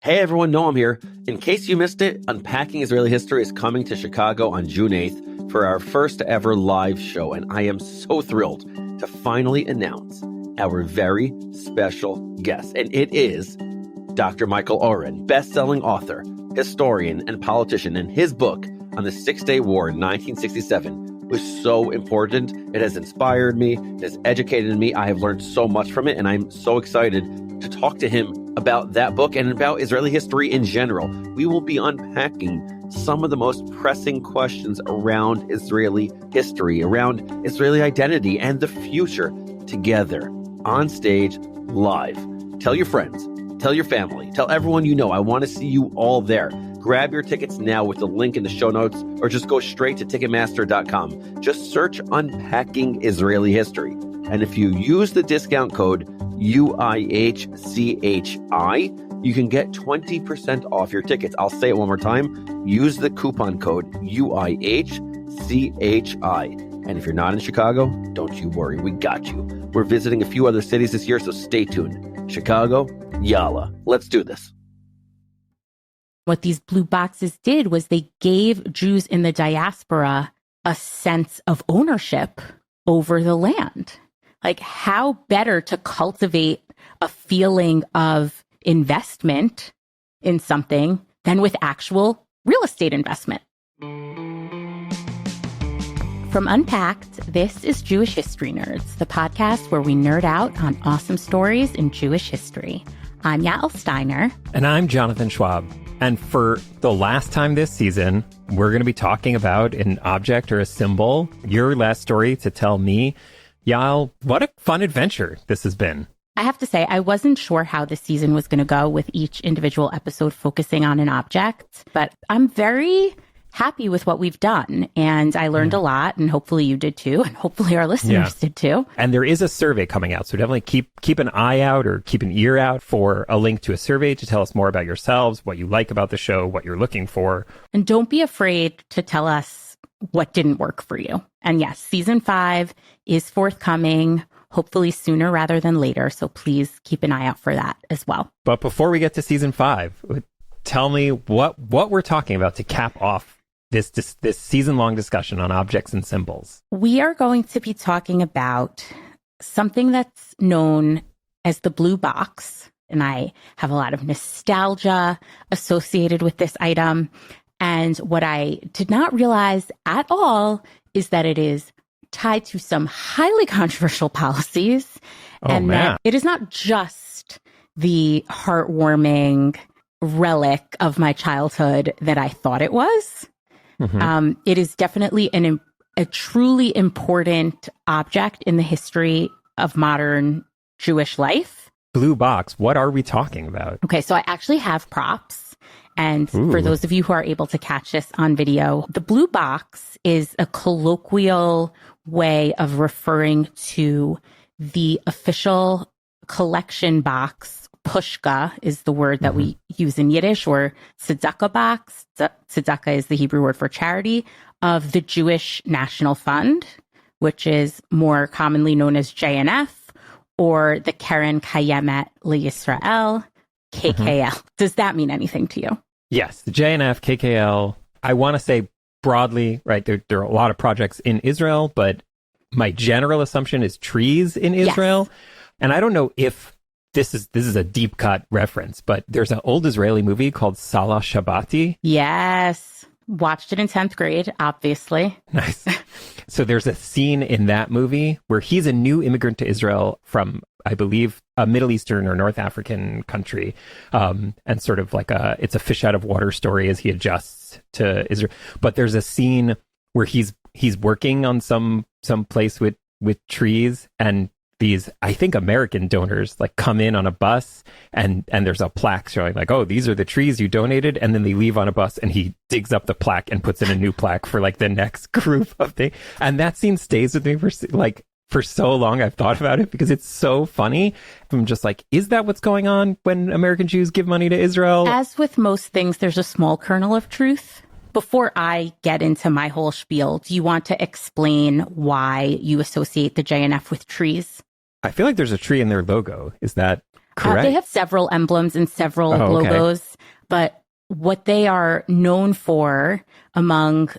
Hey everyone, Noam here. In case you missed it, Unpacking Israeli History is coming to Chicago on June 8th for our first ever live show, and I am so thrilled to finally announce our very special guest, and it is Dr. Michael Oren, best-selling author, historian, and politician, and his book on the Six-Day War in 1967 was so important. It has inspired me, it has educated me. I have learned so much from it, and I'm so excited to talk to him about that book and about Israeli history in general. We will be unpacking some of the most pressing questions around Israeli history, around Israeli identity and the future together on stage live. Tell your friends, tell your family, tell everyone you know. I want to see you all there. Grab your tickets now with the link in the show notes, or just go straight to Ticketmaster.com. Just search Unpacking Israeli History. And if you use the discount code UIHCHI, you can get 20% off your tickets. I'll say it one more time. Use the coupon code UIHCHI. And if you're not in Chicago, don't you worry. We got you. We're visiting a few other cities this year, so stay tuned. Chicago, Yalla. Let's do this. What these blue boxes did was they gave Jews in the diaspora a sense of ownership over the land. Like, how better to cultivate a feeling of investment in something than with actual real estate investment? From Unpacked, this is Jewish History Nerds, the podcast where we nerd out on awesome stories in Jewish history. I'm Yael Steiner. And I'm Jonathan Schwab. And for the last time this season, we're going to be talking about an object or a symbol. Your last story to tell me, Yael, what a fun adventure this has been. I have to say, I wasn't sure how this season was going to go with each individual episode focusing on an object, but I'm very happy with what we've done. And I learned a lot, and hopefully you did too, and hopefully our listeners did too. And there is a survey coming out, so definitely keep an eye out or keep an ear out for a link to a survey to tell us more about yourselves, what you like about the show, what you're looking for. And don't be afraid to tell us what didn't work for you. And yes, season 5 is forthcoming, hopefully sooner rather than later. So please keep an eye out for that as well. But before we get to season 5, tell me what we're talking about to cap off this season-long discussion on objects and symbols. We are going to be talking about something that's known as the blue box. And I have a lot of nostalgia associated with this item. And what I did not realize at all is that it is tied to some highly controversial policies. That it is not just the heartwarming relic of my childhood that I thought it was. Mm-hmm. It is definitely a truly important object in the history of modern Jewish life. Blue box, what are we talking about? Okay, so I actually have props. And for those of you who are able to catch this on video, the blue box is a colloquial way of referring to the official collection box. Pushka is the word that we use in Yiddish, or tzedakah box. Tzedakah is the Hebrew word for charity of the Jewish National Fund, which is more commonly known as JNF, or the Keren Kayemet LeYisrael, KKL. Does that mean anything to you? Yes, the JNF, KKL. I want to say broadly, right, there are a lot of projects in Israel, but my general assumption is trees in Israel. Yes. And I don't know if this is a deep cut reference, but there's an old Israeli movie called Salah Shabbati. Yes. Watched it in 10th grade, obviously. Nice. So there's a scene in that movie where he's a new immigrant to Israel from, I believe, a Middle Eastern or North African country. And sort of like it's a fish out of water story as he adjusts to Israel. But there's a scene where he's working on some place with trees, and these, I think, American donors like come in on a bus, and there's a plaque showing like, oh, these are the trees you donated. And then they leave on a bus, and he digs up the plaque and puts in a new plaque for like the next group of things. And that scene stays with me for so long. I've thought about it because it's so funny. I'm just like, is that what's going on when American Jews give money to Israel? As with most things, there's a small kernel of truth. Before I get into my whole spiel, do you want to explain why you associate the JNF with trees? I feel like there's a tree in their logo. Is that correct? They have several emblems and several logos. But what they are known for among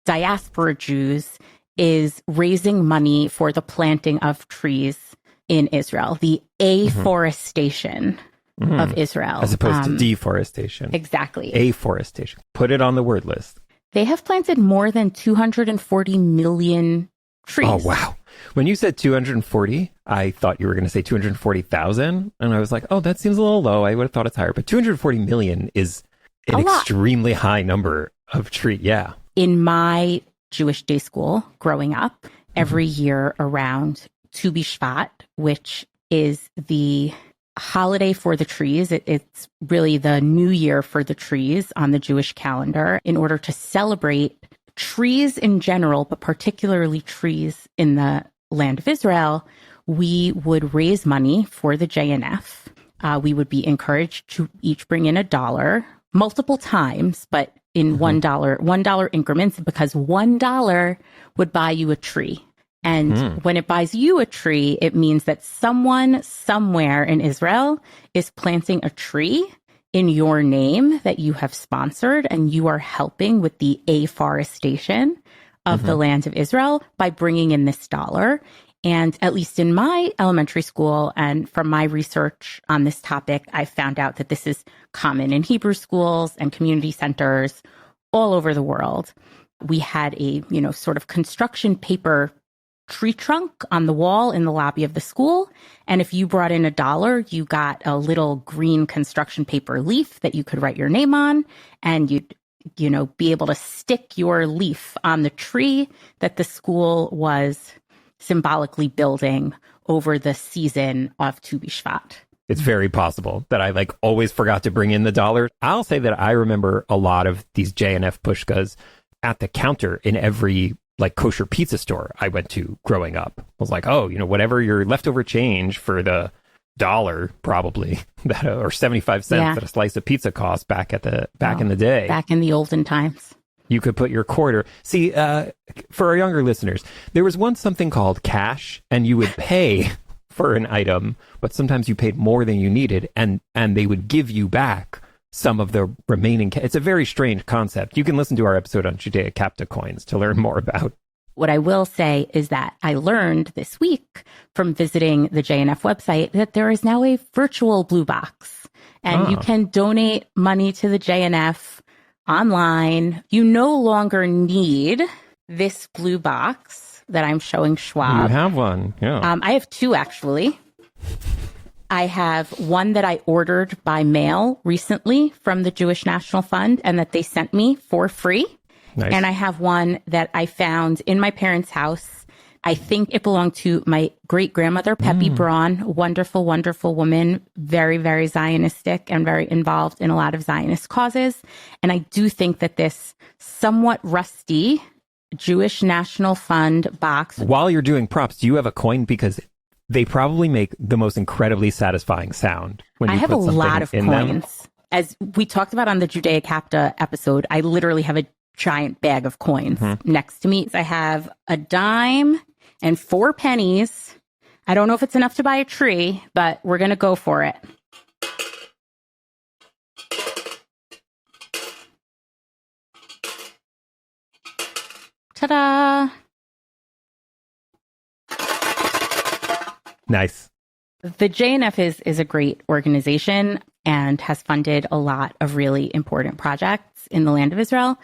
diaspora Jews is raising money for the planting of trees in Israel, the afforestation of Israel. As opposed to deforestation. Exactly. Afforestation. Put it on the word list. They have planted more than 240 million trees. Oh, wow. When you said 240, I thought you were going to say 240,000. And I was like, oh, that seems a little low. I would have thought it's higher. But 240 million is an extremely high number of trees. Yeah. In my Jewish day school growing up, every year around Tu Bishvat, which is the holiday for the trees. It's really the new year for the trees on the Jewish calendar in order to celebrate trees in general, but particularly trees in the land of Israel. We would raise money for the JNF. We would be encouraged to each bring in $1 multiple times, but in $1 increments, because $1 would buy you a tree. And when it buys you a tree, it means that someone somewhere in Israel is planting a tree in your name that you have sponsored, and you are helping with the afforestation of the land of Israel by bringing in this $1. And at least in my elementary school, and from my research on this topic, I found out that this is common in Hebrew schools and community centers all over the world. We had a, sort of construction paper tree trunk on the wall in the lobby of the school. And if you brought in $1, you got a little green construction paper leaf that you could write your name on. And you'd, be able to stick your leaf on the tree that the school was symbolically building over the season of Tu Bishvat. It's very possible that I always forgot to bring in the $1. I'll say that I remember a lot of these JNF pushkas at the counter in every kosher pizza store I went to growing up. I was like, oh, whatever your leftover change for the $1 probably that or 75 cents that a slice of pizza cost back in the day. Back in the olden times. You could put your quarter. See, for our younger listeners, there was once something called cash, and you would pay for an item, but sometimes you paid more than you needed, and they would give you back some of the remaining. It's a very strange concept. You can listen to our episode on Judea Capta coins to learn more about. What I will say is that I learned this week from visiting the JNF website that there is now a virtual blue box, and you can donate money to the JNF online. You no longer need this blue box that I'm showing Schwab. You have one, yeah. I have two, actually. I have one that I ordered by mail recently from the Jewish National Fund and that they sent me for free. Nice. And I have one that I found in my parents' house. I think it belonged to my great-grandmother, Peppy Braun, wonderful, wonderful woman, very, very Zionistic and very involved in a lot of Zionist causes. And I do think that this somewhat rusty Jewish National Fund box. While you're doing props, do you have a coin? Because they probably make the most incredibly satisfying sound when you I have put a lot of coins. Them. As we talked about on the Judea Capta episode, I literally have a giant bag of coins next to me. I have a dime and 4 pennies. I don't know if it's enough to buy a tree, but we're going to go for it. Ta-da! Nice. The JNF is a great organization and has funded a lot of really important projects in the land of Israel.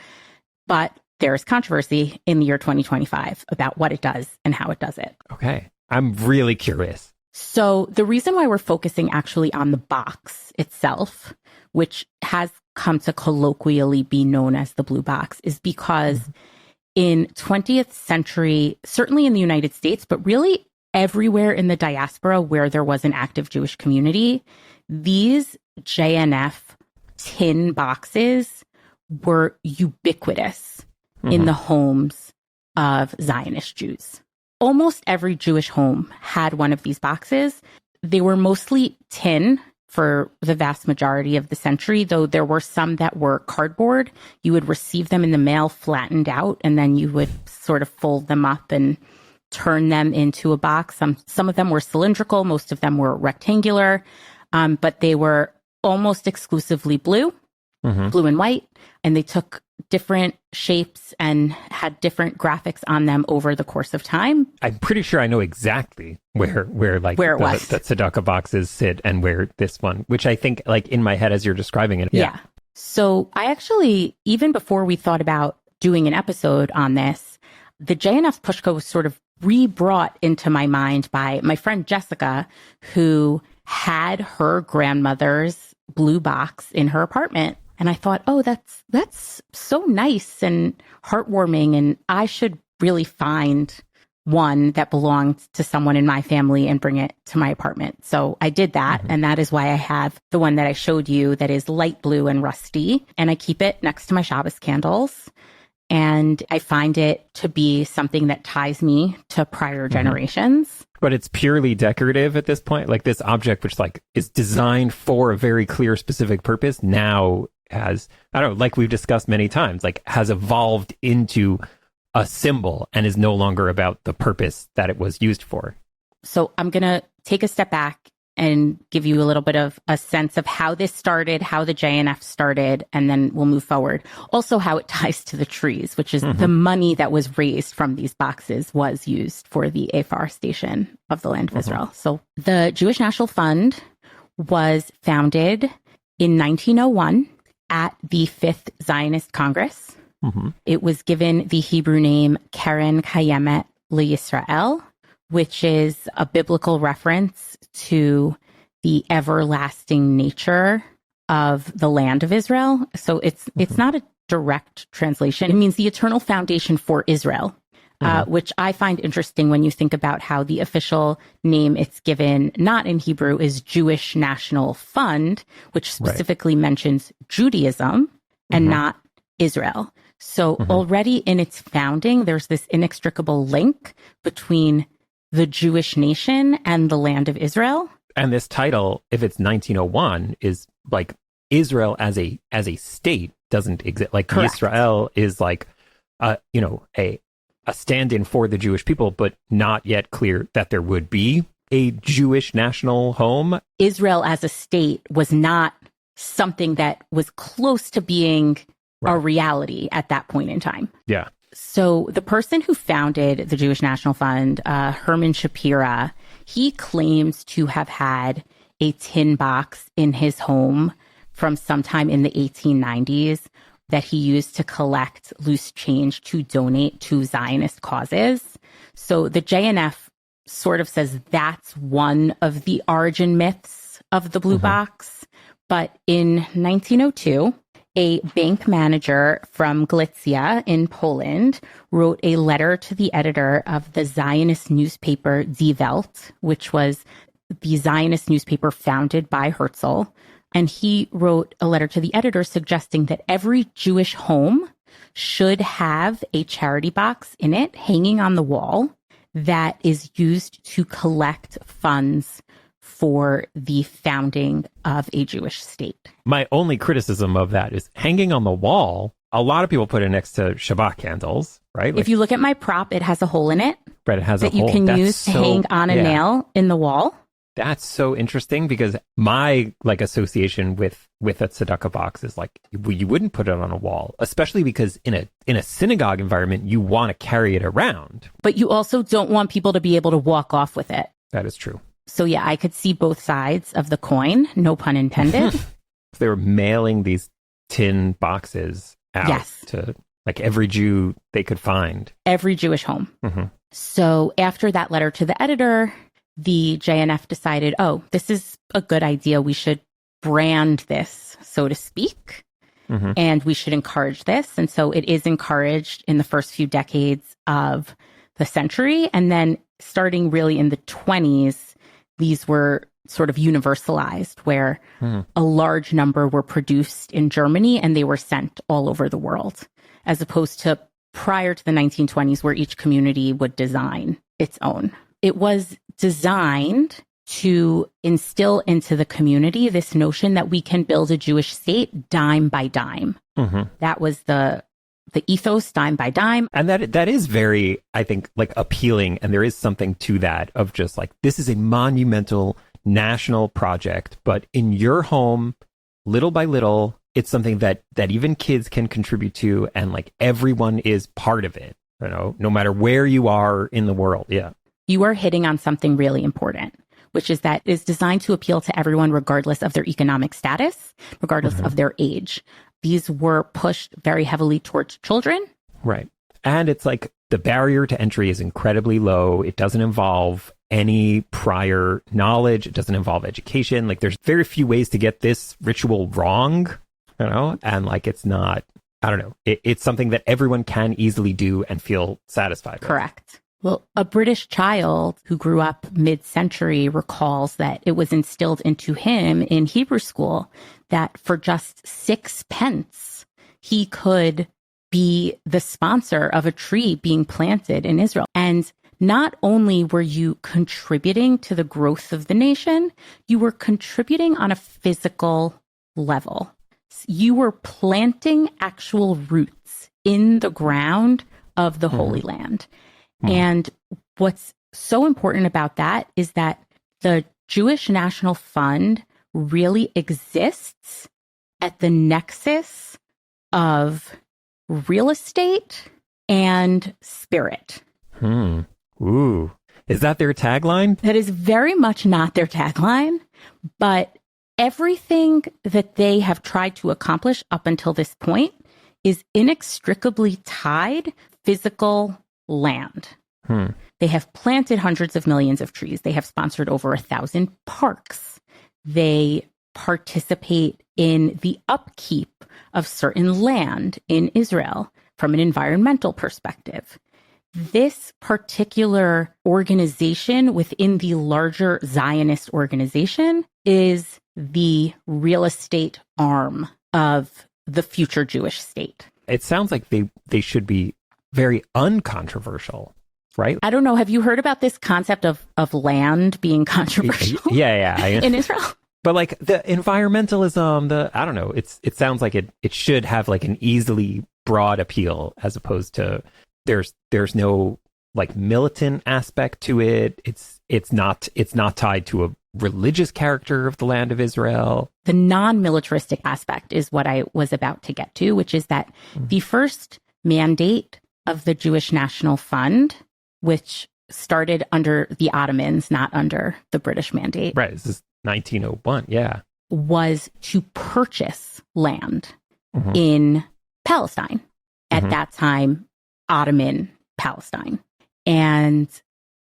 But there's controversy in the year 2025 about what it does and how it does it. Okay. I'm really curious. So the reason why we're focusing actually on the box itself, which has come to colloquially be known as the blue box, is because in 20th century, certainly in the United States, but really everywhere in the diaspora where there was an active Jewish community, these JNF tin boxes were ubiquitous in the homes of Zionist Jews. Almost every Jewish home had one of these boxes. They were mostly tin for the vast majority of the century, though there were some that were cardboard. You would receive them in the mail flattened out, and then you would sort of fold them up and turn them into a box. Some of them were cylindrical, most of them were rectangular, but they were almost exclusively blue. blue and white, and they took different shapes and had different graphics on them over the course of time. I'm pretty sure I know exactly where it was. The tzedakah boxes sit and where this one, which I think like in my head as you're describing it. Yeah. So I actually, even before we thought about doing an episode on this, the JNF pushka was sort of re-brought into my mind by my friend Jessica, who had her grandmother's blue box in her apartment. And I thought, oh, that's so nice and heartwarming. And I should really find one that belonged to someone in my family and bring it to my apartment. So I did that. And that is why I have the one that I showed you that is light blue and rusty. And I keep it next to my Shabbos candles. And I find it to be something that ties me to prior generations. But it's purely decorative at this point. Like this object, which like is designed for a very clear, specific purpose, now has, I don't know, like we've discussed many times, like has evolved into a symbol and is no longer about the purpose that it was used for. So I'm going to take a step back and give you a little bit of a sense of how this started, how the JNF started, and then we'll move forward. Also how it ties to the trees, which is the money that was raised from these boxes was used for the afforestation of the land of Israel. So the Jewish National Fund was founded in 1901 at the Fifth Zionist Congress. It was given the Hebrew name Keren Kayemet LeYisrael, which is a biblical reference to the everlasting nature of the land of Israel. So it's not a direct translation. It means the eternal foundation for Israel, which I find interesting when you think about how the official name it's given, not in Hebrew, is Jewish National Fund, which specifically mentions Judaism and not Israel. So already in its founding, there's this inextricable link between the Jewish nation and the land of Israel. And this title, if it's 1901, is like Israel as a state doesn't exist. Like Correct. Israel is like, a stand-in for the Jewish people, but not yet clear that there would be a Jewish national home. Israel as a state was not something that was close to being a reality at that point in time. Yeah. So the person who founded the Jewish National Fund, Herman Shapira, he claims to have had a tin box in his home from sometime in the 1890s that he used to collect loose change to donate to Zionist causes. So the JNF sort of says that's one of the origin myths of the blue box. But in 1902, a bank manager from Galicia in Poland wrote a letter to the editor of the Zionist newspaper Die Welt, which was the Zionist newspaper founded by Herzl. And he wrote a letter to the editor suggesting that every Jewish home should have a charity box in it hanging on the wall that is used to collect funds for the founding of a Jewish state. My only criticism of that is hanging on the wall. A lot of people put it next to Shabbat candles, right? Like, if you look at my prop, it has a hole in it. Right, it has that a hole. You can use to hang on a nail in the wall. That's so interesting because my association with a tzedakah box is like you wouldn't put it on a wall, especially because in a synagogue environment you want to carry it around. But you also don't want people to be able to walk off with it. That is true. So yeah, I could see both sides of the coin, no pun intended. They were mailing these tin boxes out to like every Jew they could find. Every Jewish home. So after that letter to the editor, the JNF decided, oh, this is a good idea. We should brand this, so to speak, and we should encourage this. And so it is encouraged in the first few decades of the century. And then starting really in the 1920s, these were sort of universalized, where a large number were produced in Germany and they were sent all over the world, as opposed to prior to the 1920s, where each community would design its own. It was designed to instill into the community this notion that we can build a Jewish state dime by dime. That was the ethos, dime by dime. And that is very, I think, like appealing. And there is something to that of just like, this is a monumental national project, but in your home, little by little, it's something that even kids can contribute to, and like everyone is part of it, you know, no matter where you are in the world. Yeah. You are hitting on something really important, which is that it's designed to appeal to everyone regardless of their economic status, regardless of their age. These were pushed very heavily towards children. Right. And it's like the barrier to entry is incredibly low. It doesn't involve any prior knowledge. It doesn't involve education. Like there's very few ways to get this ritual wrong, you know, and like it's not, I don't know, it's something that everyone can easily do and feel satisfied with. Correct. Well, a British child who grew up mid-century recalls that it was instilled into him in Hebrew school that for just 6 pence, he could be the sponsor of a tree being planted in Israel. And not only were you contributing to the growth of the nation, you were contributing on a physical level. You were planting actual roots in the ground of the Holy Land. And what's so important about that is that the Jewish National Fund really exists at the nexus of real estate and spirit. Ooh. Is that their tagline? That is very much not their tagline, but everything that they have tried to accomplish up until this point is inextricably tied physical land. They have planted hundreds of millions of trees. They have sponsored over 1,000 parks. They participate in the upkeep of certain land in Israel from an environmental perspective. This particular organization within the larger Zionist organization is the real estate arm of the future Jewish state. It sounds like they should be very uncontroversial, right? I don't know. Have you heard about this concept of land being controversial? Yeah. In Israel? But like the environmentalism, I don't know. It sounds like it should have like an easily broad appeal, as opposed to there's no like militant aspect to it. It's not tied to a religious character of the land of Israel. The non-militaristic aspect is what I was about to get to, which is that the first mandate of the Jewish National Fund, which started under the Ottomans, not under the British mandate. Right. This is 1901. Yeah. Was to purchase land in Palestine. At that time, Ottoman Palestine. And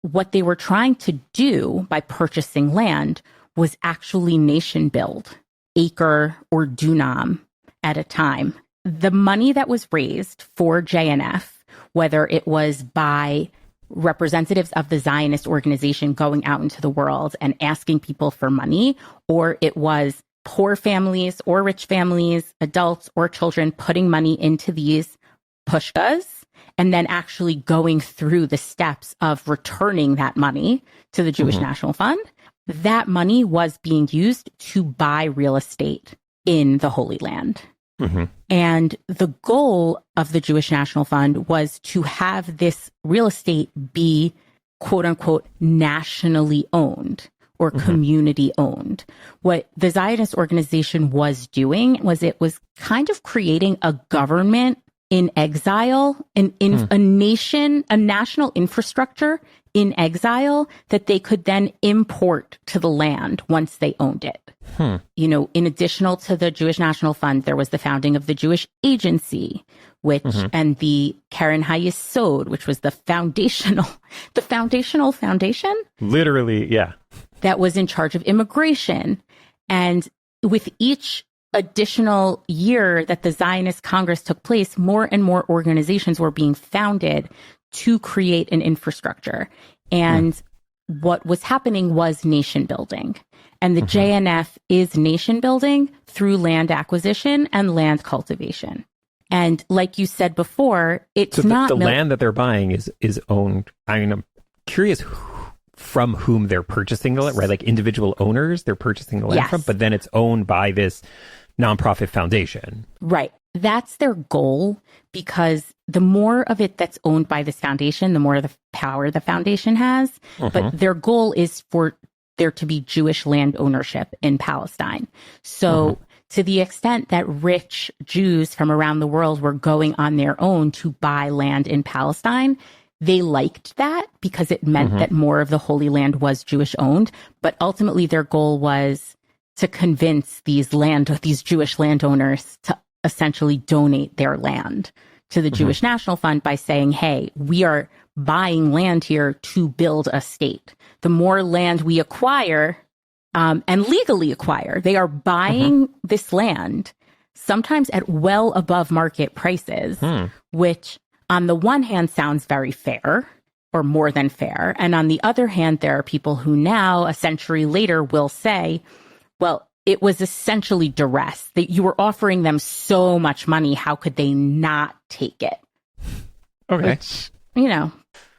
what they were trying to do by purchasing land was actually nation build, acre or dunam at a time. The money that was raised for JNF, whether it was by representatives of the Zionist organization going out into the world and asking people for money, or it was poor families or rich families, adults or children putting money into these pushkas and then actually going through the steps of returning that money to the Jewish National Fund, that money was being used to buy real estate in the Holy Land. And the goal of the Jewish National Fund was to have this real estate be, quote unquote, nationally owned or community owned. What the Zionist organization was doing was it was kind of creating a government in exile, a nation, a national infrastructure in exile that they could then import to the land once they owned it. You know, in additional to the Jewish National Fund, there was the founding of the Jewish Agency, which and the Keren HaYesod, which was the foundational foundation. Literally, yeah. That was in charge of immigration. And with each additional year that the Zionist Congress took place, more and more organizations were being founded to create an infrastructure. And what was happening was nation building. And the JNF is nation building through land acquisition and land cultivation. And like you said before, it's so not... the land that they're buying is owned. I mean, I'm curious from whom they're purchasing the land, right? Like individual owners they're purchasing the land from, but then it's owned by this nonprofit foundation. Right. That's their goal, because the more of it that's owned by this foundation, the more the power the foundation has. But their goal is for there to be Jewish land ownership in Palestine. So to the extent that rich Jews from around the world were going on their own to buy land in Palestine, they liked that because it meant that more of the Holy Land was Jewish owned. But ultimately their goal was to convince these Jewish landowners to essentially donate their land to the Jewish National Fund by saying, hey, we are buying land here to build a state. The more land we acquire, and legally acquire, they are buying this land, sometimes at well above market prices, which on the one hand sounds very fair or more than fair. And on the other hand, there are people who now, a century later, will say, well, it was essentially duress, that you were offering them so much money. How could they not take it? Okay. Which,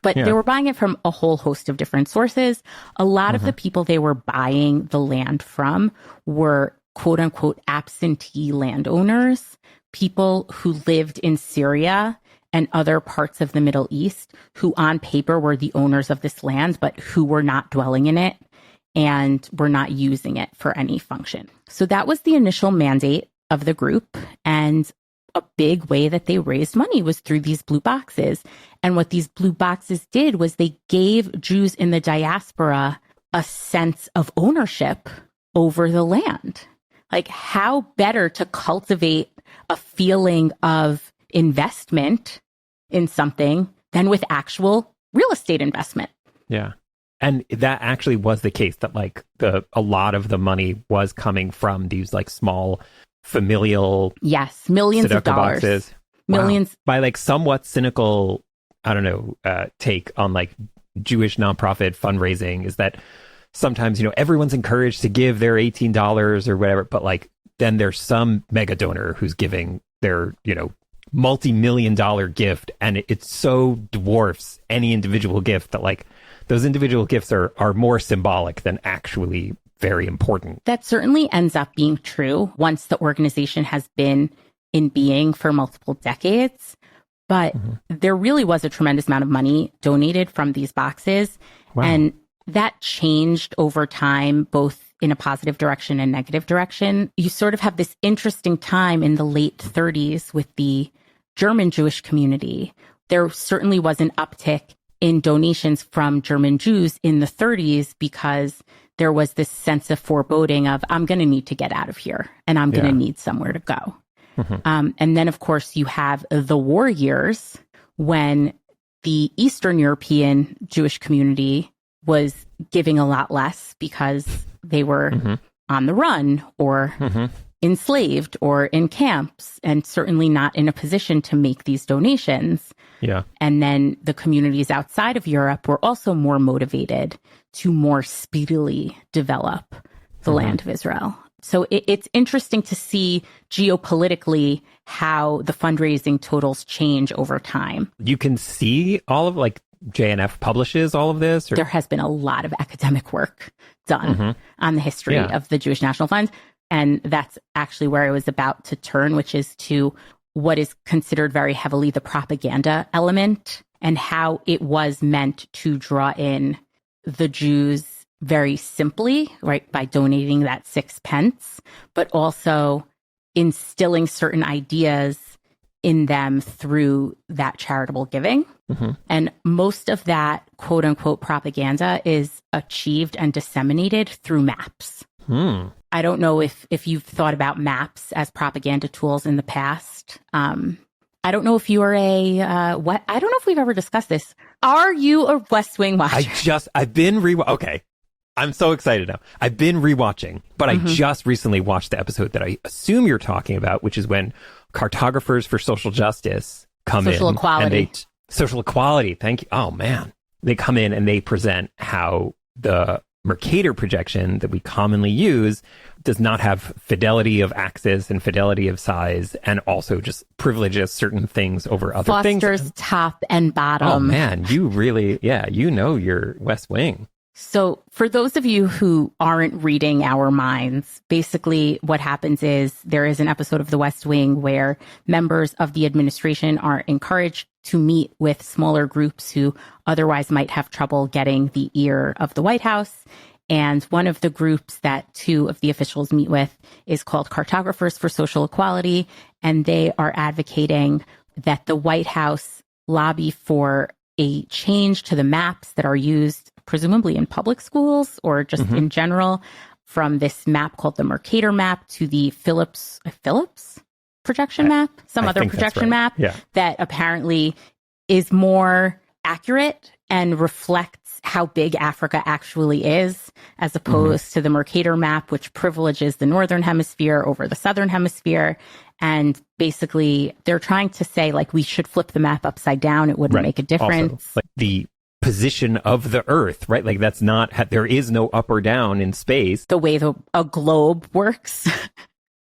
but they were buying it from a whole host of different sources. A lot of the people they were buying the land from were quote unquote absentee landowners, people who lived in Syria and other parts of the Middle East, who on paper were the owners of this land, but who were not dwelling in it and were not using it for any function. So that was the initial mandate of the group. And a big way that they raised money was through these blue boxes. And what these blue boxes did was they gave Jews in the diaspora a sense of ownership over the land. Like, how better to cultivate a feeling of investment in something than with actual real estate investment? Yeah. And that actually was the case, that like a lot of the money was coming from these like small familial millions of dollars boxes. Millions. Wow. By like somewhat cynical, I don't know, take on like Jewish nonprofit fundraising is that sometimes, everyone's encouraged to give their $18 or whatever, but like then there's some mega donor who's giving their, multi-million-dollar gift, and it so dwarfs any individual gift that like those individual gifts are more symbolic than actually very important. That certainly ends up being true once the organization has been in being for multiple decades. But there really was a tremendous amount of money donated from these boxes. Wow. And that changed over time, both in a positive direction and negative direction. You sort of have this interesting time in the late 30s with the German Jewish community. There certainly was an uptick in donations from German Jews in the 30s because there was this sense of foreboding of, I'm going to need to get out of here and I'm going to need somewhere to go. And then, of course, you have the war years when the Eastern European Jewish community was giving a lot less because they were on the run or enslaved or in camps, and certainly not in a position to make these donations. Yeah. And then the communities outside of Europe were also more motivated to more speedily develop the land of Israel. So it's interesting to see geopolitically how the fundraising totals change over time. You can see all of like JNF publishes all of this? Or? There has been a lot of academic work done on the history of the Jewish National Fund. And that's actually where I was about to turn, which is to what is considered very heavily the propaganda element and how it was meant to draw in the Jews very simply, right, by donating that 6 pence, but also instilling certain ideas in them through that charitable giving. And most of that quote unquote propaganda is achieved and disseminated through maps. I don't know if you've thought about maps as propaganda tools in the past. I don't know if you are I don't know if we've ever discussed this. Are you a West Wing watcher? I've been okay. I'm so excited now. I've been rewatching, but I just recently watched the episode that I assume you're talking about, which is when cartographers for social justice come in. Social equality. Social equality. Thank you. Oh, man. They come in and they present how the Mercator projection that we commonly use does not have fidelity of axis and fidelity of size, and also just privileges certain things over other things. Fosters top and bottom. Oh, man. You really, your West Wing. So for those of you who aren't reading our minds, basically what happens is there is an episode of The West Wing where members of the administration are encouraged to meet with smaller groups who otherwise might have trouble getting the ear of the White House. And one of the groups that two of the officials meet with is called Cartographers for Social Equality. And they are advocating that the White House lobby for a change to the maps that are used presumably in public schools or just in general, from this map called the Mercator map to the Phillips projection map, some other projection map that apparently is more accurate and reflects how big Africa actually is, as opposed to the Mercator map, which privileges the Northern Hemisphere over the Southern Hemisphere. And basically, they're trying to say, like, we should flip the map upside down. It wouldn't make a difference. Also, like the position of the Earth, right? Like, that's not, there is no up or down in space. The way a globe works.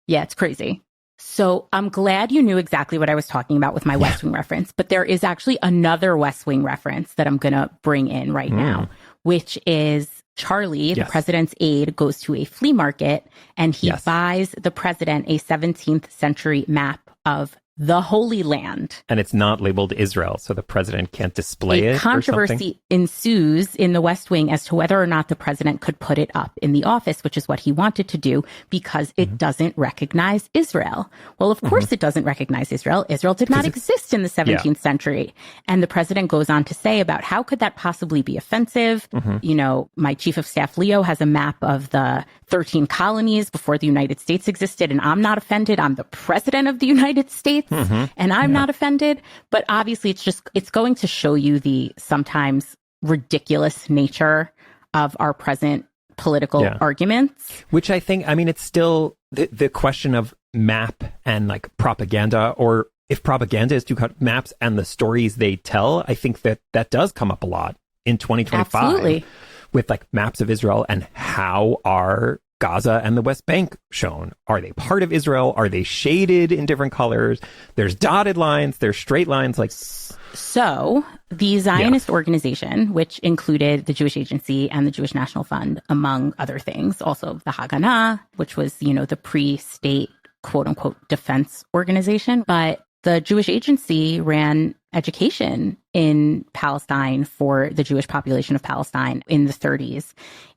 Yeah, it's crazy. So I'm glad you knew exactly what I was talking about with my West Wing reference, but there is actually another West Wing reference that I'm going to bring in right now, which is Charlie, the president's aide, goes to a flea market and he buys the president a 17th century map of the Holy Land. And it's not labeled Israel, so the president can't display it. A controversy ensues in the West Wing as to whether or not the president could put it up in the office, which is what he wanted to do, because it doesn't recognize Israel. Well, of course it doesn't recognize Israel. Israel did not exist in the 17th century. And the president goes on to say about how could that possibly be offensive? You know, my chief of staff, Leo, has a map of the 13 colonies before the United States existed, and I'm not offended. I'm the president of the United States. And I'm not offended, but obviously it's going to show you the sometimes ridiculous nature of our present political arguments. Which I think, I mean, it's still the question of map and like propaganda, or if propaganda is to cut maps and the stories they tell, I think that does come up a lot in 2025. Absolutely. With like maps of Israel and how are Gaza and the West Bank shown? Are they part of Israel? Are they shaded in different colors? There's dotted lines, there's straight lines. Like, so the Zionist organization, which included the Jewish Agency and the Jewish National Fund, among other things, also the Haganah, which was, you know, the pre-state quote unquote defense organization. But the Jewish Agency ran education in Palestine for the Jewish population of Palestine in the 30s.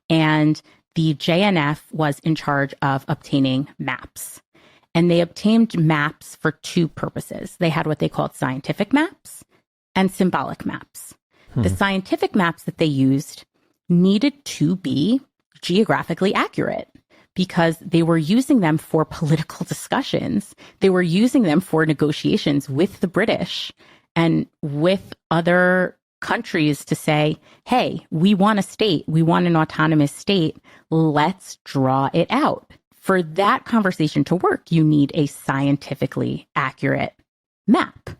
And the JNF was in charge of obtaining maps. And they obtained maps for two purposes. They had what they called scientific maps and symbolic maps. The scientific maps that they used needed to be geographically accurate because they were using them for political discussions. They were using them for negotiations with the British and with other countries to say, hey, we want a state, we want an autonomous state, let's draw it out. For that conversation to work, you need a scientifically accurate map.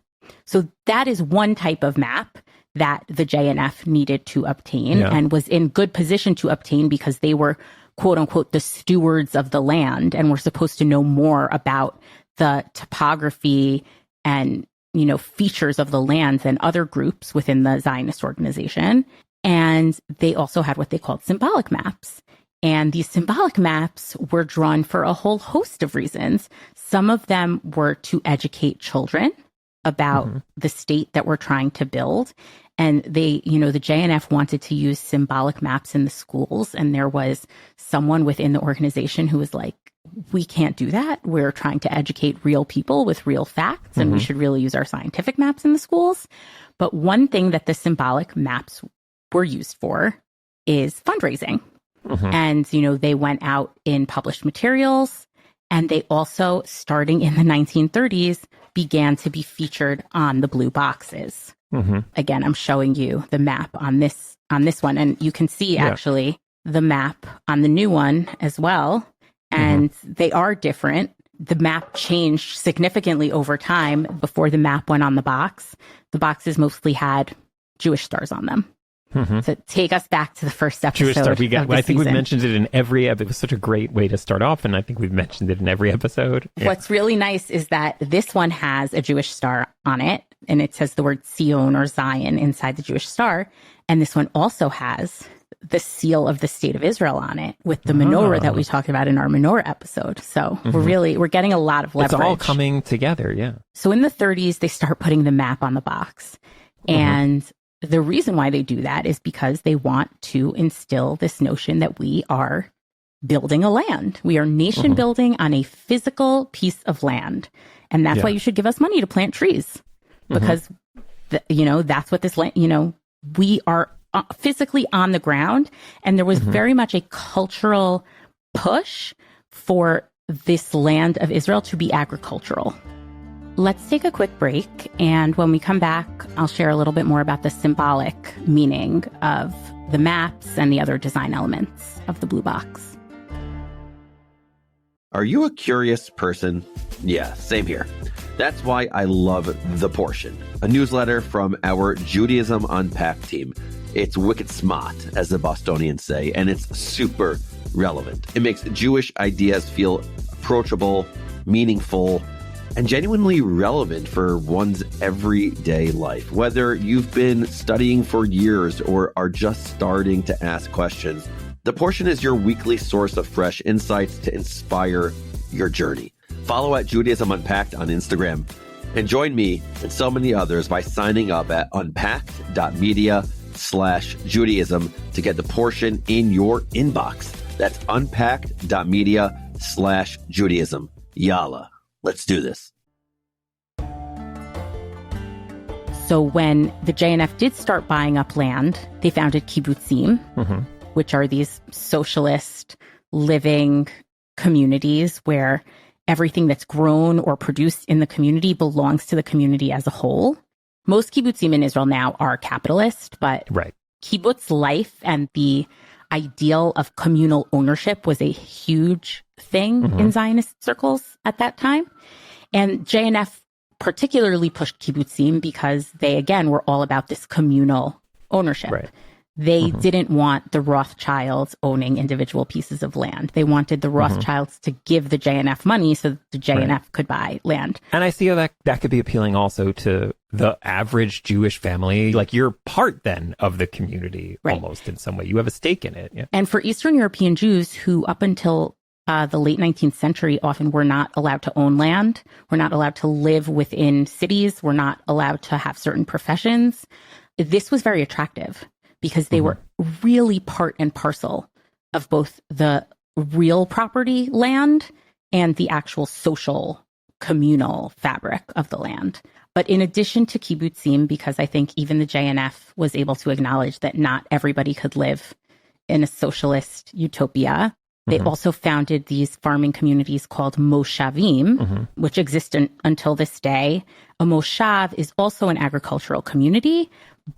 So that is one type of map that the JNF needed to obtain and was in good position to obtain because they were, quote unquote, the stewards of the land and were supposed to know more about the topography and, you know, features of the land than other groups within the Zionist organization. And they also had what they called symbolic maps. And these symbolic maps were drawn for a whole host of reasons. Some of them were to educate children about the state that we're trying to build. And they, you know, the JNF wanted to use symbolic maps in the schools. And there was someone within the organization who was like, we can't do that. We're trying to educate real people with real facts, and we should really use our scientific maps in the schools. But one thing that the symbolic maps were used for is fundraising. And, you know, they went out in published materials, and they also, starting in the 1930s, began to be featured on the blue boxes. Again, I'm showing you the map on this one, and you can see actually the map on the new one as well. And they are different. The map changed significantly over time. Before the map went on the boxes mostly had Jewish stars on them. So take us back to the first episode. Jewish star. I think we've mentioned it in every episode. It was such a great way to start off, and I think we've mentioned it in every episode. What's really nice is that this one has a Jewish star on it, and it says the word Zion or Zion inside the Jewish star. And this one also has the seal of the state of Israel on it with the menorah that we talked about in our menorah episode. So we're getting a lot of leverage. It's all coming together, yeah. So in the 30s, they start putting the map on the box. And the reason why they do that is because they want to instill this notion that we are building a land. We are nation building on a physical piece of land. And that's why you should give us money to plant trees. Because, that's what this land, we are physically on the ground. And there was very much a cultural push for this land of Israel to be agricultural. Let's take a quick break. And when we come back, I'll share a little bit more about the symbolic meaning of the maps and the other design elements of the blue box. Are you a curious person? Yeah, same here. That's why I love The Portion, a newsletter from our Judaism Unpacked team. It's wicked smart, as the Bostonians say, and it's super relevant. It makes Jewish ideas feel approachable, meaningful, and genuinely relevant for one's everyday life. Whether you've been studying for years or are just starting to ask questions, The Portion is your weekly source of fresh insights to inspire your journey. Follow at Judaism Unpacked on Instagram, and join me and so many others by signing up at unpacked.media/Judaism to get The Portion in your inbox. That's unpacked.media/Judaism. Yalla. Let's do this. So when the JNF did start buying up land, they founded kibbutzim, which are these socialist living communities where everything that's grown or produced in the community belongs to the community as a whole. Most kibbutzim in Israel now are capitalist, but kibbutz life and the ideal of communal ownership was a huge thing in Zionist circles at that time. And JNF particularly pushed kibbutzim because they, again, were all about this communal ownership. They didn't want the Rothschilds owning individual pieces of land. They wanted the Rothschilds to give the JNF money so that the JNF could buy land. And I see how that could be appealing also to the average Jewish family. Like, you're part then of the community almost in some way. You have a stake in it. Yeah. And for Eastern European Jews who up until the late 19th century often were not allowed to own land, were not allowed to live within cities, were not allowed to have certain professions, this was very attractive because they were really part and parcel of both the real property land and the actual social communal fabric of the land. But in addition to kibbutzim, because I think even the JNF was able to acknowledge that not everybody could live in a socialist utopia, they also founded these farming communities called moshavim, which exist until this day. A moshav is also an agricultural community,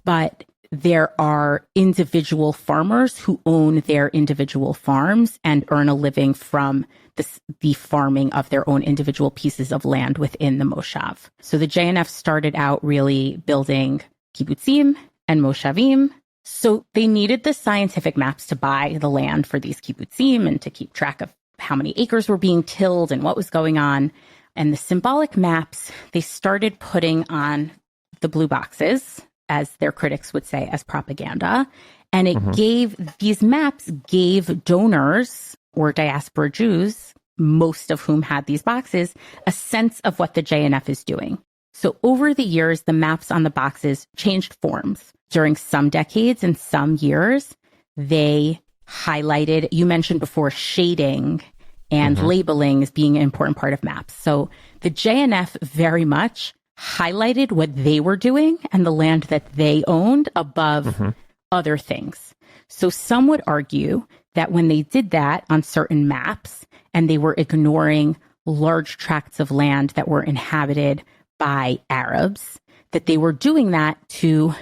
but there are individual farmers who own their individual farms and earn a living from the farming of their own individual pieces of land within the moshav. So the JNF started out really building kibbutzim and moshavim. So they needed the scientific maps to buy the land for these kibbutzim and to keep track of how many acres were being tilled and what was going on. And the symbolic maps, they started putting on the blue boxes, as their critics would say, as propaganda. And these maps gave donors or diaspora Jews, most of whom had these boxes, a sense of what the JNF is doing. So over the years, the maps on the boxes changed forms. During some decades and some years, they highlighted, you mentioned before, shading and labeling as being an important part of maps. So the JNF very much highlighted what they were doing and the land that they owned above other things. So some would argue that when they did that on certain maps and they were ignoring large tracts of land that were inhabited by Arabs, that they were doing that to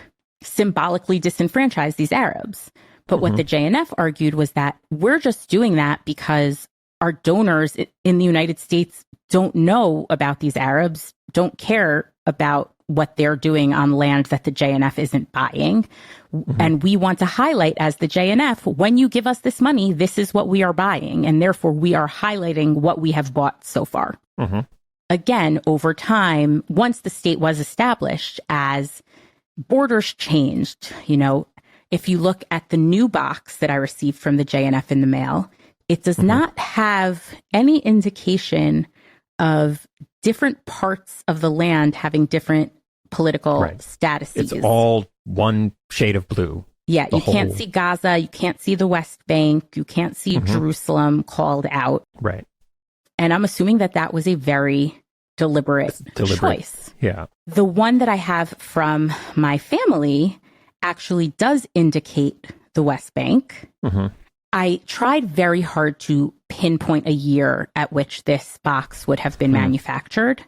symbolically disenfranchise these Arabs. But what the JNF argued was that we're just doing that because our donors in the United States don't know about these Arabs, don't care about what they're doing on land that the JNF isn't buying. And we want to highlight as the JNF, when you give us this money, this is what we are buying. And therefore, we are highlighting what we have bought so far. Again, over time, once the state was established, as borders changed, if you look at the new box that I received from the JNF in the mail, it does not have any indication of different parts of the land having different political statuses. It's all one shade of blue. Yeah, you can't see Gaza, you can't see the West Bank, you can't see Jerusalem called out. Right. And I'm assuming that that was a very deliberate choice. Yeah. The one that I have from my family actually does indicate the West Bank. I tried very hard to pinpoint a year at which this box would have been manufactured.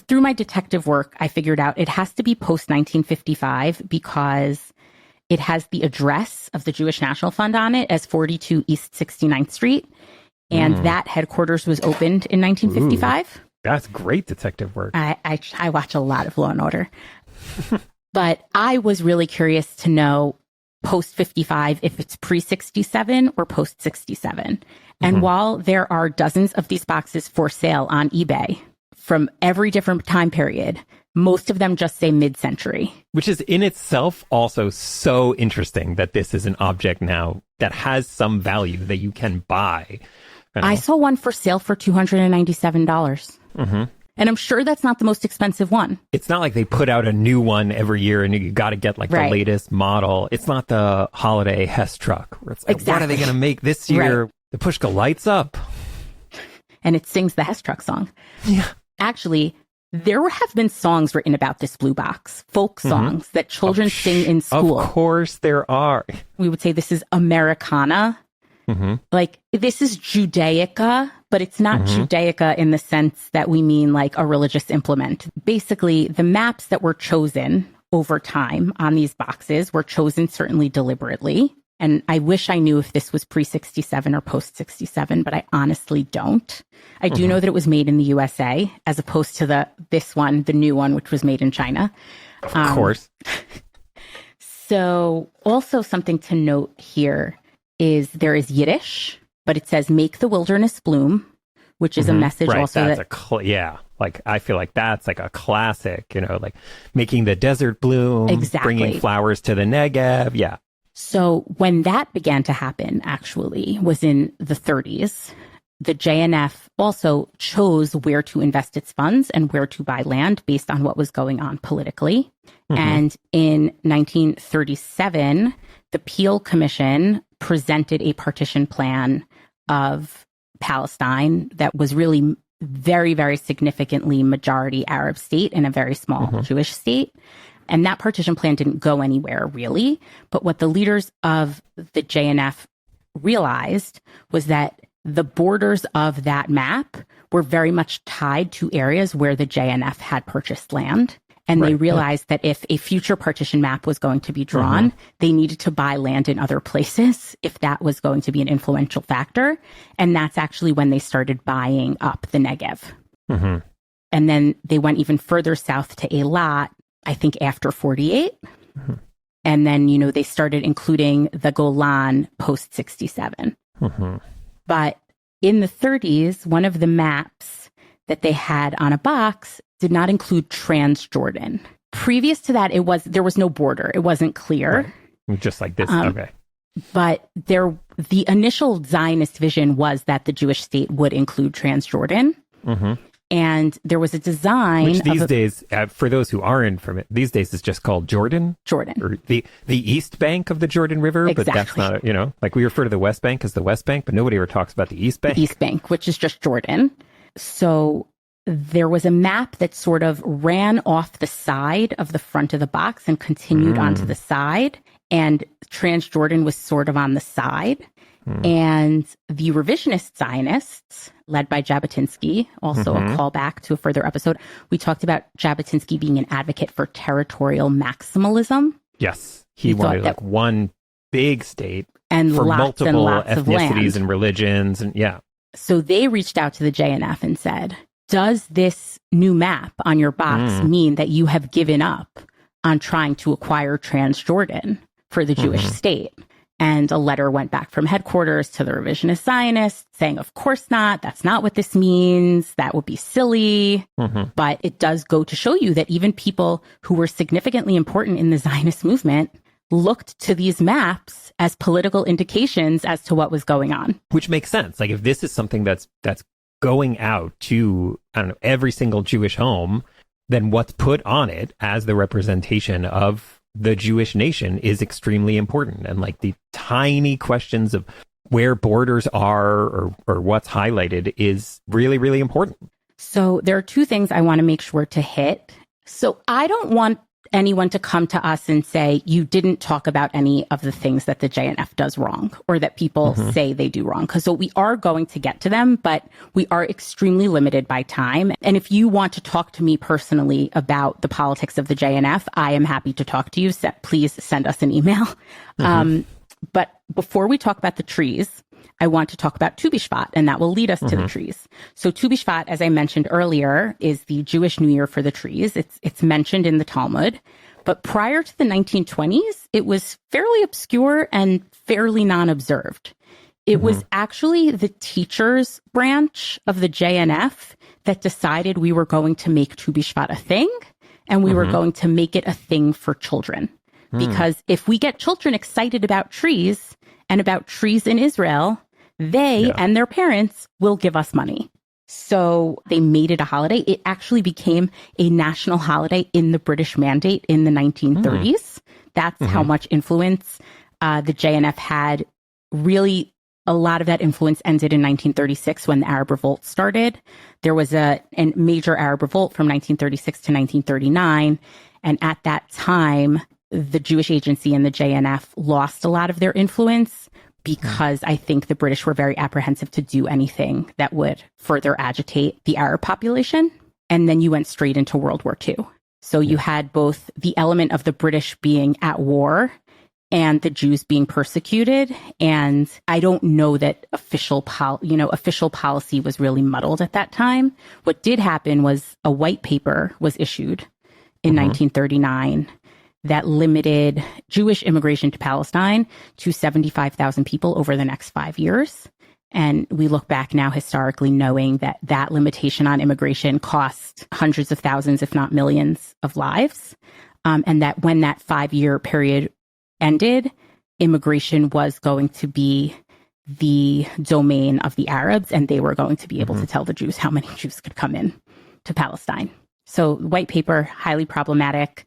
Through my detective work, I figured out it has to be post 1955 because it has the address of the Jewish National Fund on it as 42 East 69th Street. And that headquarters was opened in 1955. Ooh, that's great detective work. I watch a lot of Law and Order. But I was really curious to know post 55 if it's pre 67 or post 67. And while there are dozens of these boxes for sale on eBay from every different time period, most of them just say mid-century. Which is in itself also so interesting that this is an object now that has some value that you can buy. I saw one for sale for $297. And I'm sure that's not the most expensive one. It's not like they put out a new one every year and you got to get like the latest model. It's not the holiday Hess truck where it's like, what are they going to make this year? The pushka lights up. And it sings the Hess truck song. Yeah. Actually, there have been songs written about this blue box, folk songs that children sing in school. Of course there are. We would say this is Americana. Like, this is Judaica, but it's not Judaica in the sense that we mean like a religious implement. Basically, the maps that were chosen over time on these boxes were chosen certainly deliberately. And I wish I knew if this was pre-67 or post-67, but I honestly don't. I do know that it was made in the USA as opposed to this one, the new one, which was made in China. Of course. So also something to note here is there is Yiddish, but it says "Make the wilderness bloom," which is a message also that's like I feel like that's like a classic, like making the desert bloom, bringing flowers to the Negev. Yeah. So when that began to happen, actually, was in the 30s. The JNF also chose where to invest its funds and where to buy land based on what was going on politically. And in 1937, the Peel Commission presented a partition plan of Palestine that was really very, very significantly majority Arab state and a very small Jewish state. And that partition plan didn't go anywhere, really. But what the leaders of the JNF realized was that the borders of that map were very much tied to areas where the JNF had purchased land. And they realized that if a future partition map was going to be drawn, they needed to buy land in other places if that was going to be an influential factor. And that's actually when they started buying up the Negev. And then they went even further south to Eilat, I think after 48. And then, they started including the Golan post 67. But in the 30s, one of the maps that they had on a box did not include Transjordan. Previous to that, there was no border. It wasn't clear. Just like this. Okay. But the initial Zionist vision was that the Jewish state would include Transjordan. And there was a design. Which these days, for those who aren't from it, these days is just called Jordan. Or the east bank of the Jordan River. Exactly. But that's not, like we refer to the West Bank as the West Bank, but nobody ever talks about the East Bank. The East Bank, which is just Jordan. So there was a map that sort of ran off the side of the front of the box and continued onto the side. And Transjordan was sort of on the side. And the revisionist Zionists, led by Jabotinsky, also a callback to a further episode, we talked about Jabotinsky being an advocate for territorial maximalism. Yes. He wanted like one big state and for multiple ethnicities and religions. And So they reached out to the JNF and said, does this new map on your box mean that you have given up on trying to acquire Transjordan for the Jewish state? And a letter went back from headquarters to the revisionist Zionists saying, of course not. That's not what this means. That would be silly. But it does go to show you that even people who were significantly important in the Zionist movement looked to these maps as political indications as to what was going on. Which makes sense. Like if this is something that's going out to, every single Jewish home, then what's put on it as the representation of the Jewish nation is extremely important. And like the tiny questions of where borders are or what's highlighted is really, really important. So there are two things I want to make sure to hit. So I don't want anyone to come to us and say, you didn't talk about any of the things that the JNF does wrong or that people say they do wrong. Because so we are going to get to them, but we are extremely limited by time. And if you want to talk to me personally about the politics of the JNF, I am happy to talk to you. Please send us an email. But before we talk about the trees, I want to talk about Tu Bishvat, and that will lead us to the trees. So Tu Bishvat, as I mentioned earlier, is the Jewish New Year for the trees. It's mentioned in the Talmud. But prior to the 1920s, it was fairly obscure and fairly non-observed. It was actually the teachers branch of the JNF that decided we were going to make Tu Bishvat a thing, and we were going to make it a thing for children. Because if we get children excited about trees and about trees in Israel, they and their parents will give us money. So they made it a holiday. It actually became a national holiday in the British Mandate in the 1930s. That's how much influence the JNF had. Really, a lot of that influence ended in 1936 when the Arab Revolt started. There was a major Arab Revolt from 1936 to 1939. And at that time, the Jewish Agency and the JNF lost a lot of their influence because I think the British were very apprehensive to do anything that would further agitate the Arab population. And then you went straight into World War II. So you had both the element of the British being at war and the Jews being persecuted. And I don't know that official policy was really muddled at that time. What did happen was a white paper was issued in 1939 that limited Jewish immigration to Palestine to 75,000 people over the next 5 years. And we look back now historically knowing that that limitation on immigration cost hundreds of thousands, if not millions of lives. And that when that 5-year period ended, immigration was going to be the domain of the Arabs, and they were going to be able to tell the Jews how many Jews could come in to Palestine. So white paper, highly problematic,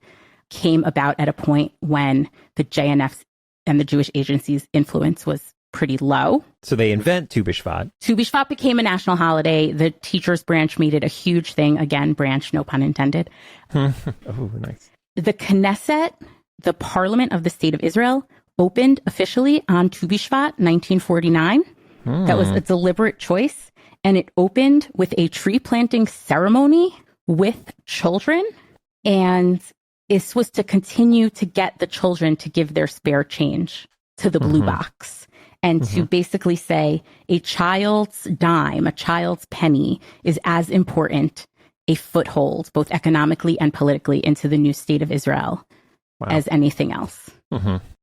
came about at a point when the JNF's and the Jewish Agency's influence was pretty low. So they invent Tu Bishvat. Tu Bishvat became a national holiday. The teachers branch made it a huge thing. Again, branch, no pun intended. Oh, nice. The Knesset, the parliament of the state of Israel, opened officially on Tu Bishvat, 1949. That was a deliberate choice. And it opened with a tree planting ceremony with children. And this was to continue to get the children to give their spare change to the blue box and to basically say a child's dime, a child's penny is as important a foothold, both economically and politically, into the new state of Israel as anything else.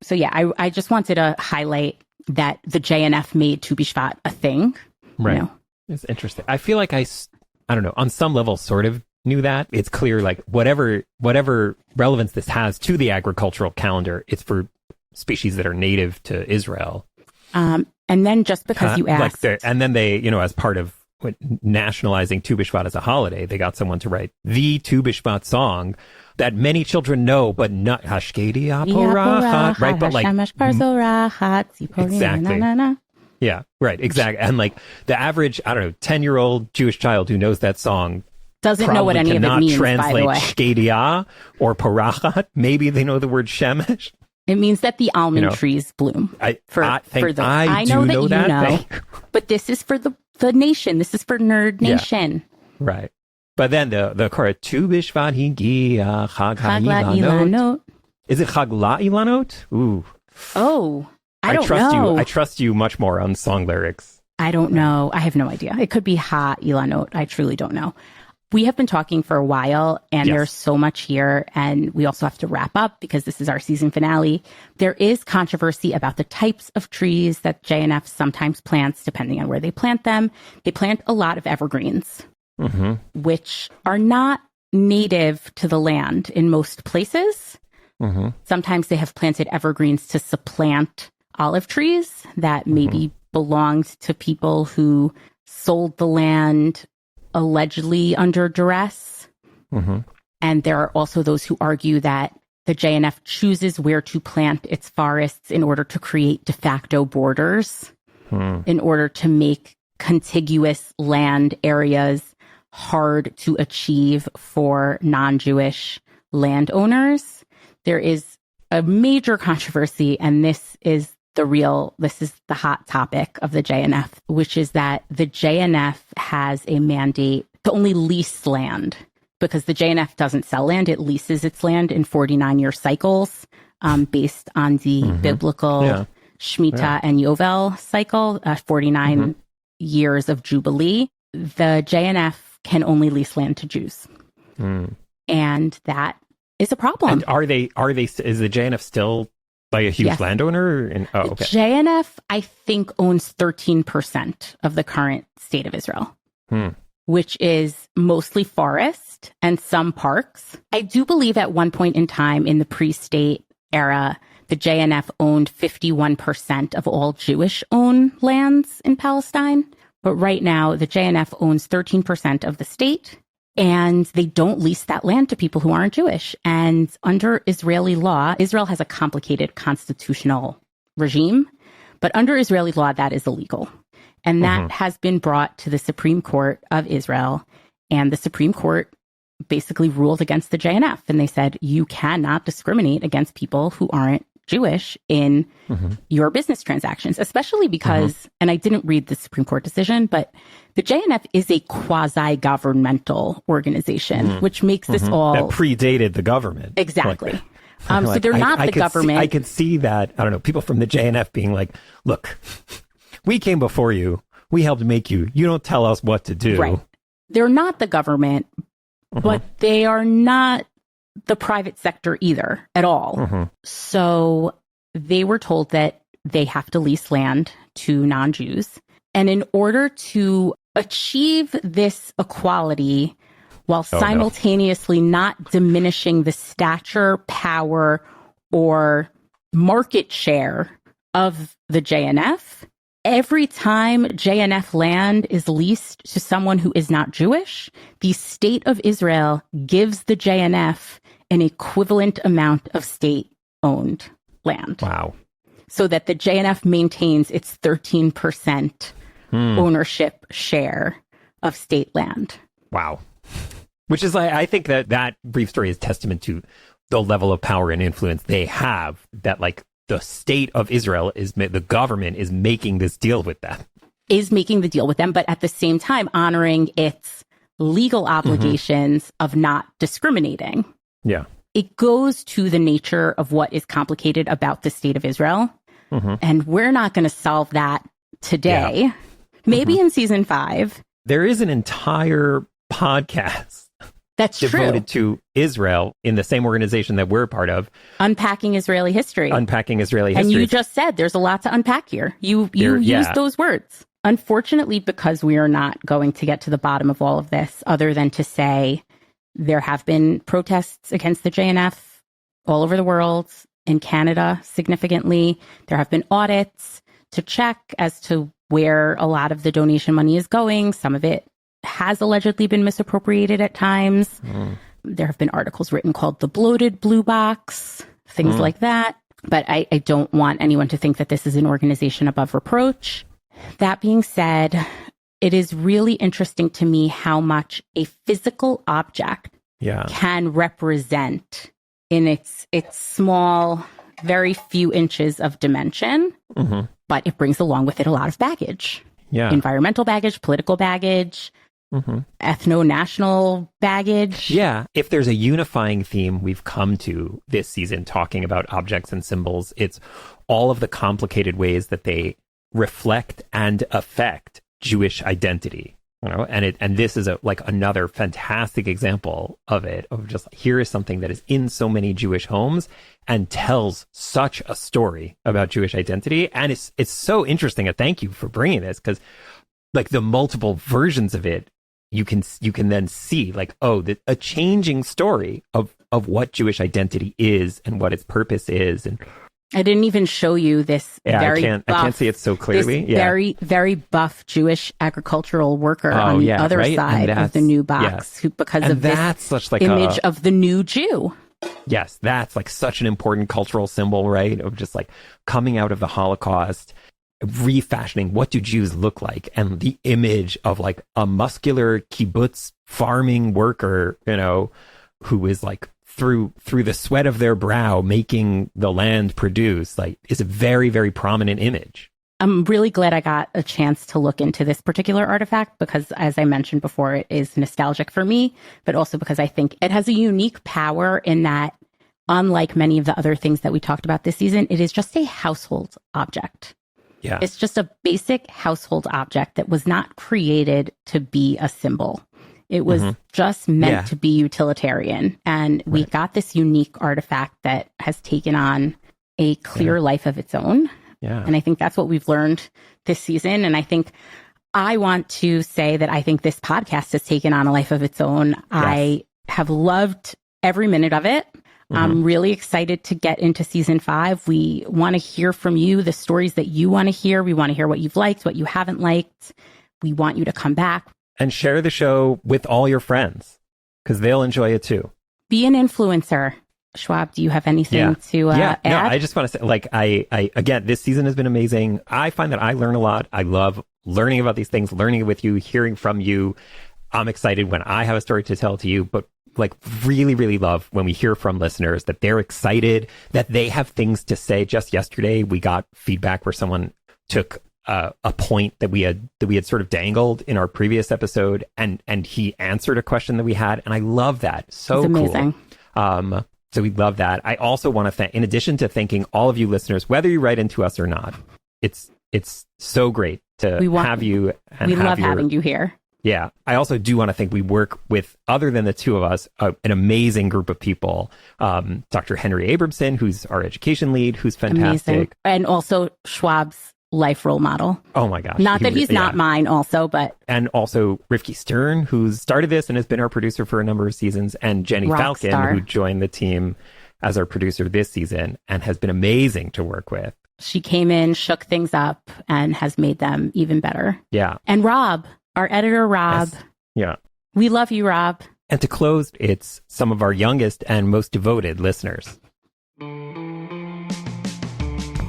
So yeah, I just wanted to highlight that the JNF made Tu Bishvat a thing. Right. You know? It's interesting. I feel like I don't know, on some level sort of knew that. It's clear, like whatever relevance this has to the agricultural calendar, it's for species that are native to Israel. And then just because you asked, and then they, as part of nationalizing Tu Bishvat as a holiday, they got someone to write the Tu Bishvat song that many children know, but not Hashkedi Aporachat, right? But like exactly. Yeah, right, exactly. And like the average, 10-year-old Jewish child who knows that song doesn't know what any of it means, by the way. Shkedia or Parachat. Maybe they know the word Shemesh. It means that the almond trees bloom. I know that. But this is for the nation. This is for Nerd Nation. Yeah, right. But then the chorus, Tu Bishvat Higia Chag HaIlanot. Is it Chag LaIlanot? Ooh. Oh, I don't know. I trust you much more on song lyrics. I don't know. I have no idea. It could be HaIlanot. I truly don't know. We have been talking for a while, and there's so much here, and we also have to wrap up because this is our season finale. There is controversy about the types of trees that JNF sometimes plants, depending on where they plant them. They plant a lot of evergreens, which are not native to the land in most places. Sometimes they have planted evergreens to supplant olive trees that maybe belonged to people who sold the land allegedly under duress. And there are also those who argue that The JNF chooses where to plant its forests in order to create de facto borders, in order to make contiguous land areas hard to achieve for non-Jewish landowners. There is a major controversy, and this is the hot topic of the JNF, which is that the JNF has a mandate to only lease land, because the JNF doesn't sell land. It leases its land in 49-year cycles, based on the biblical Shemitah and Yovel cycle, 49 years of Jubilee. The JNF can only lease land to Jews. And that is a problem. And is the JNF still like a huge landowner? Okay. JNF, I think, owns 13% of the current state of Israel, which is mostly forest and some parks. I do believe at one point in time in the pre-state era, the JNF owned 51% of all Jewish-owned lands in Palestine. But right now, the JNF owns 13% of the state, and they don't lease that land to people who aren't Jewish. And under Israeli law, Israel has a complicated constitutional regime, but under Israeli law, that is illegal. And that has been brought to the Supreme Court of Israel, and the Supreme Court basically ruled against the JNF. And they said, you cannot discriminate against people who aren't Jewish in your business transactions, especially because, and I didn't read the Supreme Court decision, but the JNF is a quasi-governmental organization, which makes this all... That predated the government. Exactly. So they're not the government. I could see that, I don't know, people from the JNF being like, look, we came before you. We helped make you. You don't tell us what to do. Right. They're not the government, but they are not the private sector either at all. So they were told that they have to lease land to non-Jews. And in order to achieve this equality while simultaneously not diminishing the stature, power, or market share of the JNF, every time JNF land is leased to someone who is not Jewish, the state of Israel gives the JNF an equivalent amount of state-owned land. Wow. So that the JNF maintains its 13% ownership share of state land. Wow. Which is, I think that brief story is testament to the level of power and influence they have, that like the state of Israel the government is making this deal with them. Is making the deal with them, but at the same time honoring its legal obligations of not discriminating. Yeah. It goes to the nature of what is complicated about the state of Israel. And we're not going to solve that today. Yeah. Maybe in season 5. There is an entire podcast that's devoted to Israel in the same organization that we're a part of. Unpacking Israeli History. Unpacking Israeli History. And you just said there's a lot to unpack here. You used those words. Unfortunately, because we are not going to get to the bottom of all of this, other than to say there have been protests against the JNF all over the world, in Canada significantly. There have been audits to check as to where a lot of the donation money is going. Some of it has allegedly been misappropriated at times. There have been articles written called The Bloated Blue Box, things like that. But I don't want anyone to think that this is an organization above reproach. That being said, it is really interesting to me how much a physical object can represent in its small, very few inches of dimension, but it brings along with it a lot of baggage. Yeah. Environmental baggage, political baggage, ethno-national baggage. Yeah. If there's a unifying theme we've come to this season talking about objects and symbols, it's all of the complicated ways that they reflect and affect Jewish identity. You know, and this is another fantastic example of it, of just here is something that is in so many Jewish homes and tells such a story about Jewish identity. And it's so interesting. And thank you for bringing this, because like the multiple versions of it, you can then see like, a changing story of what Jewish identity is and what its purpose is. And I didn't even show you this I can't see it so clearly. Very, very buff Jewish agricultural worker on the other side of the new box, because of this image of the new Jew. Yes, that's like such an important cultural symbol, right? Of just like coming out of the Holocaust, refashioning what do Jews look like, and the image of like a muscular kibbutz farming worker, you know, who is like through the sweat of their brow making the land produce, like, is a very, very prominent image. I'm really glad I got a chance to look into this particular artifact because, as I mentioned before, it is nostalgic for me, but also because I think it has a unique power in that, unlike many of the other things that we talked about this season, it is just a household object. Yeah. It's just a basic household object that was not created to be a symbol. It was just meant to be utilitarian. And we got this unique artifact that has taken on a clear life of its own. Yeah. And I think that's what we've learned this season. And I think I want to say that I think this podcast has taken on a life of its own. Yes. I have loved every minute of it. I'm really excited to get into season 5. We want to hear from you, the stories that you want to hear. We want to hear what you've liked, what you haven't liked. We want you to come back. And share the show with all your friends, because they'll enjoy it too. Be an influencer. Schwab, do you have anything to add? No, I just want to say, like, I again, this season has been amazing. I find that I learn a lot. I love learning about these things, learning it with you, hearing from you. I'm excited when I have a story to tell to you, but like really, really love when we hear from listeners that they're excited, that they have things to say. Just yesterday, we got feedback where someone took a point that we had sort of dangled in our previous episode, and he answered a question that we had, and I love that. So it's amazing. Cool. So we love that. I also want to thank, in addition to thanking all of you listeners, whether you write into us or not, it's so great to have you. And we love having you here. Yeah. I also do want to think we work with, other than the two of us, an amazing group of people. Dr. Henry Abramson, who's our education lead, who's fantastic. Amazing. And also Schwab's life role model. Oh my gosh. Not that he's not mine also, but. And also Rivki Stern, who's started this and has been our producer for a number of seasons, and Jenny Falcon, who joined the team as our producer this season and has been amazing to work with. She came in, shook things up, and has made them even better. Yeah. And Rob, our editor, Rob. Yes. Yeah. We love you, Rob. And to close, it's some of our youngest and most devoted listeners.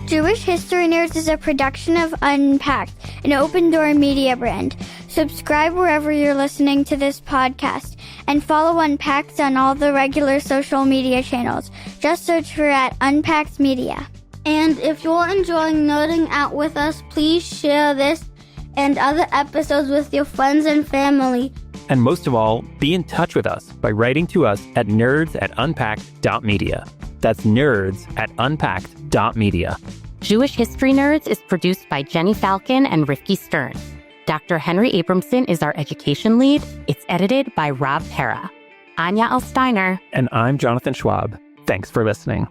Jewish History Nerds is a production of Unpacked, an OpenDor Media brand. Subscribe wherever you're listening to this podcast and follow Unpacked on all the regular social media channels. Just search for @Unpacked Media. And if you're enjoying nerding out with us, please share this and other episodes with your friends and family. And most of all, be in touch with us by writing to us at nerds@unpacked.media. That's nerds@unpacked.media. Jewish History Nerds is produced by Jenny Falcon and Rivki Stern. Dr. Henry Abramson is our education lead. It's edited by Rob Pera. I'm Yael Steiner. And I'm Jonathan Schwab. Thanks for listening.